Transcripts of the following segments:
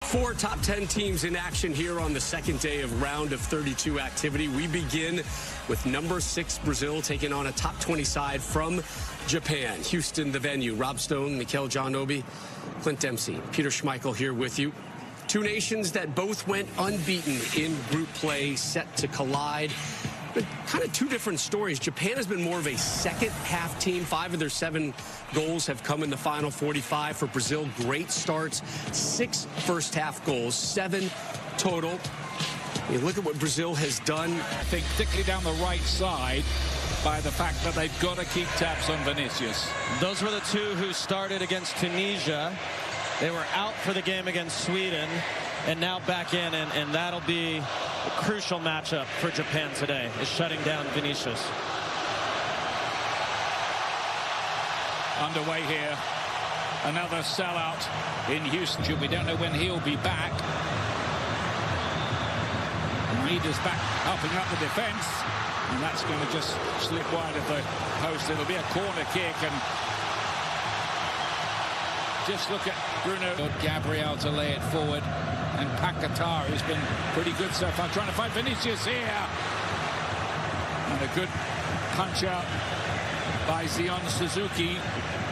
Four top 10 teams in action here on the second day of round of 32 activity. We begin with number 6 Brazil taking on a top 20 side from Japan. Houston, the venue. Rob Stone, Mikel John-Obi, Clint Dempsey, Peter Schmeichel here with you. Two nations that both went unbeaten in group play, set to collide. But kind of two different stories. Japan has been more of a second-half team. 5 of their 7 goals have come in the final 45. For Brazil, great starts. 6 first-half goals, 7 total. You look at what Brazil has done. I think particularly down the right side by the fact that they've got to keep tabs on Vinicius. Those were the two who started against Tunisia. They were out for the game against Sweden and now back in, and that'll be a crucial matchup for Japan today, is shutting down Vinicius. Underway here. Another sellout in Houston. We don't know when he'll be back. Maeda's back, helping up the defense. And that's going to just slip wide of the post. It'll be a corner kick. And just look at Bruno. Gabriel to lay it forward. And Paquetá, who's been pretty good so far, trying to find Vinicius here. And a good punch out by Zion Suzuki,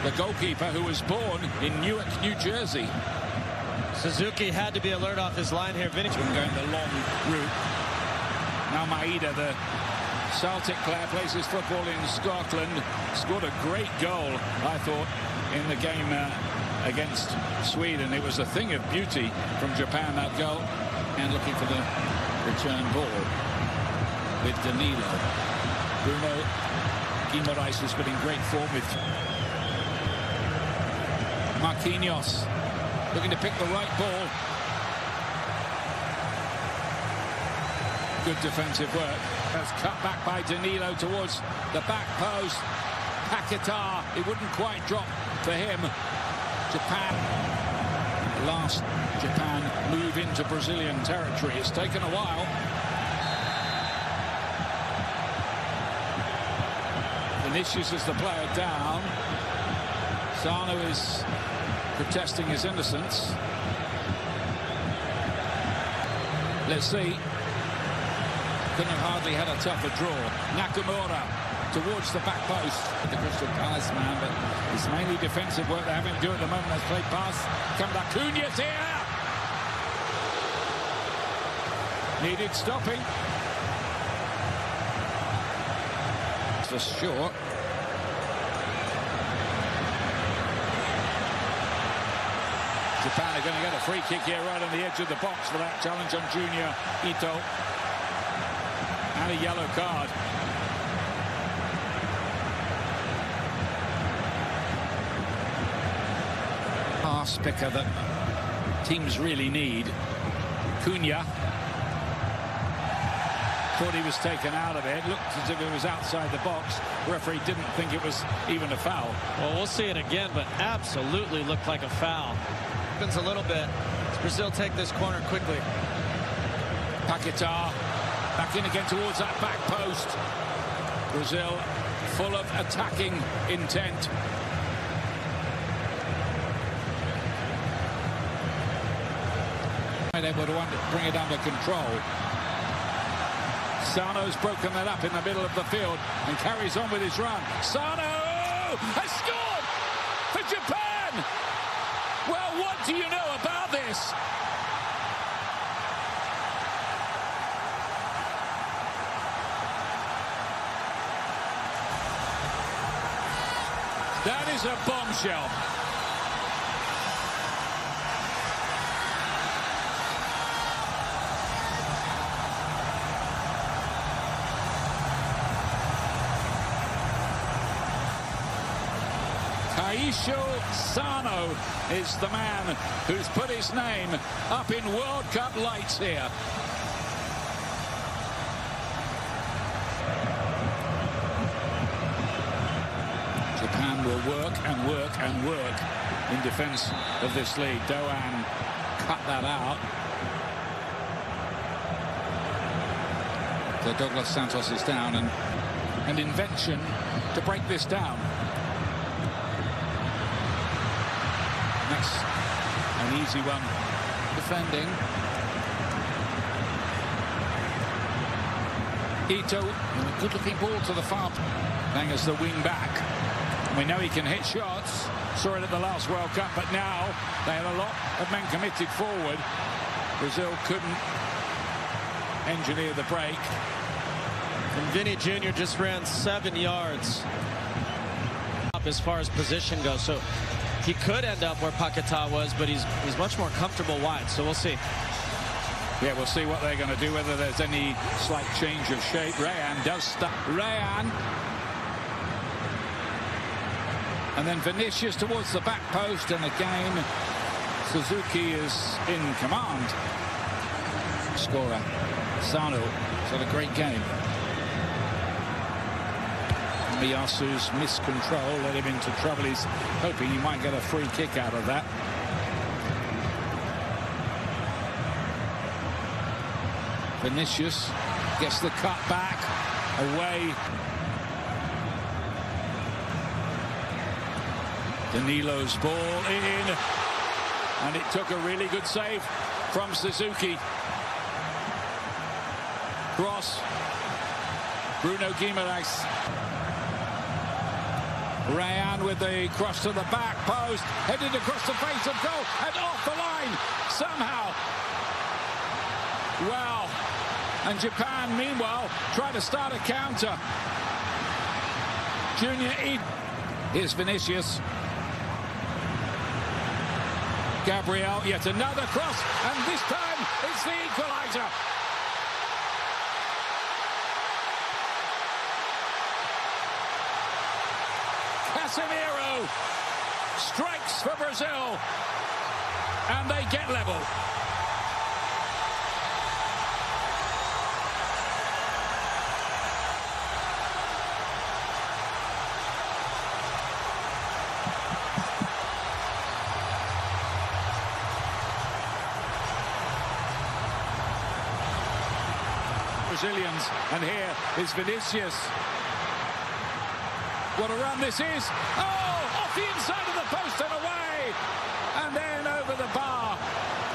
the goalkeeper who was born in Newark, New Jersey. Suzuki had to be alert off his line here. Vinicius going the long route. Now Maeda, the Celtic player, plays his football in Scotland. Scored a great goal, I thought, in the game against Sweden. It was a thing of beauty from Japan, that goal. And looking for the return ball with Danilo. Bruno Guimaraes has been in great form with Marquinhos. Looking to pick the right ball. Good defensive work. Has cut back by Danilo towards the back post. Paquetá, it wouldn't quite drop for him. Japan, last Japan move into Brazilian territory. It's taken a while. Vinicius is the player down. Sano is protesting his innocence. Let's see. Couldn't have hardly had a tougher draw. Nakamura towards the back post. The Crystal Palace man, but it's mainly defensive work they're having to do at the moment. Let's play pass. Come back. Cunha's here. Needed stopping. For sure. Japan are going to get a free kick here right on the edge of the box for that challenge on Junior Ito. And a yellow card. Pass picker that teams really need. Cunha. Thought he was taken out of it. Looked as if it was outside the box. Referee didn't think it was even a foul. Well, we'll see it again, but absolutely looked like a foul. Happens a little bit. Brazil take this corner quickly. Paquetá back in again towards that back post. Brazil full of attacking intent. Able to bring it under control. Sano's broken that up in the middle of the field and carries on with his run. Sano has scored for Japan. Well, what do you know about this? That is a bombshell. Taisho Sano is the man who's put his name up in World Cup lights here. Japan will work and work and work in defense of this lead. Doan cut that out. So Douglas Santos is down, and an invention to break this down. That's an easy one defending. Ito, a good-looking ball to the far, playing as the wing back. We know he can hit shots. Saw it at the last World Cup, but now they had a lot of men committed forward. Brazil couldn't engineer the break. And Vinny Jr. just ran 7 yards as far as position goes. So he could end up where Paquetá was, but he's much more comfortable wide. So we'll see. Yeah, we'll see what they're going to do, whether there's any slight change of shape. Rayan does stop. Rayan. And then Vinicius towards the back post, and again Suzuki is in command. Scorer Sano has had a great game. Miyasu's miscontrol led him into trouble. He's hoping he might get a free kick out of that. Vinicius gets the cut back away. Danilo's ball in, and it took a really good save from Suzuki. Cross. Bruno Guimaraes. Rayan with the cross to the back post, headed across the face of goal and off the line somehow. Well, and Japan meanwhile trying to start a counter. Junior E. Here's Vinicius. Gabriel, yet another cross, and this time it's the equaliser. Casemiro strikes for Brazil, and they get level. Brazilians, and here is Vinicius. What a run this is. Oh, off the inside of the post and away. And then over the bar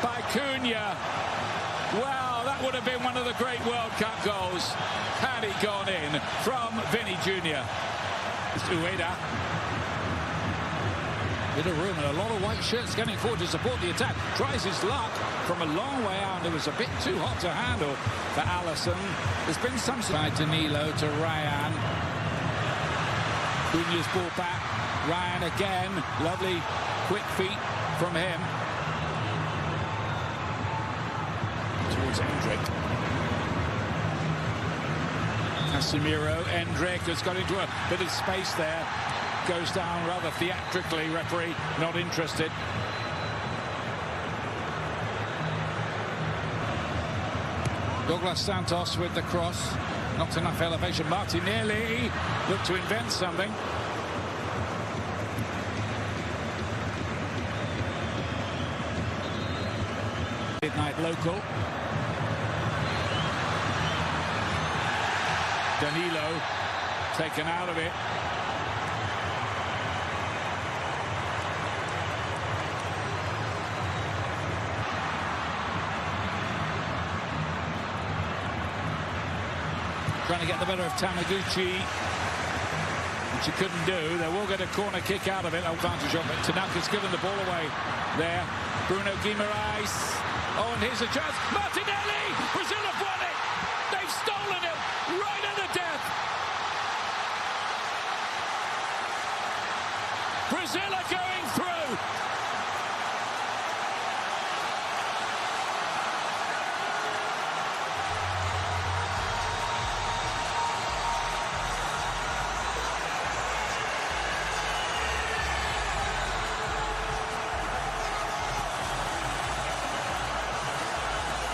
by Cunha. Wow, that would have been one of the great World Cup goals had he gone in from Vinny Jr. It's Ueda. Bit of room and a lot of white shirts getting forward to support the attack. Tries his luck from a long way out. It was a bit too hot to handle for Alisson. There's been some side to Danilo, to Rayan. Cunha's ball back. Rayan again. Lovely quick feet from him. Towards Endrick. Casemiro. Endrick has got into a bit of space there. Goes down rather theatrically. Referee not interested. Douglas Santos with the cross. Not enough elevation. Martinelli looked to invent something. Midnight local. Danilo taken out of it. Trying to get the better of Taniguchi, which he couldn't do. They will get a corner kick out of it. Advantage of it. Tanaka's given the ball away there. Bruno Guimaraes. Oh, and here's a chance. Martinelli! Brazil have won it! They've stolen it right at the death! Brazil are going through!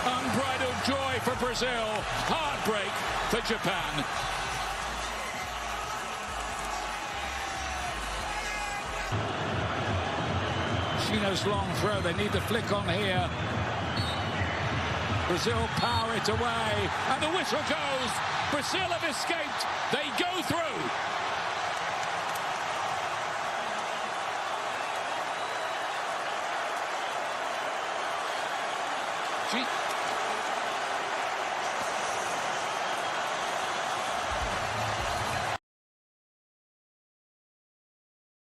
Unbridled joy for Brazil, heartbreak for Japan. Chino's long throw, they need the flick on here. Brazil power it away, and the whistle goes. Brazil have escaped, they go through.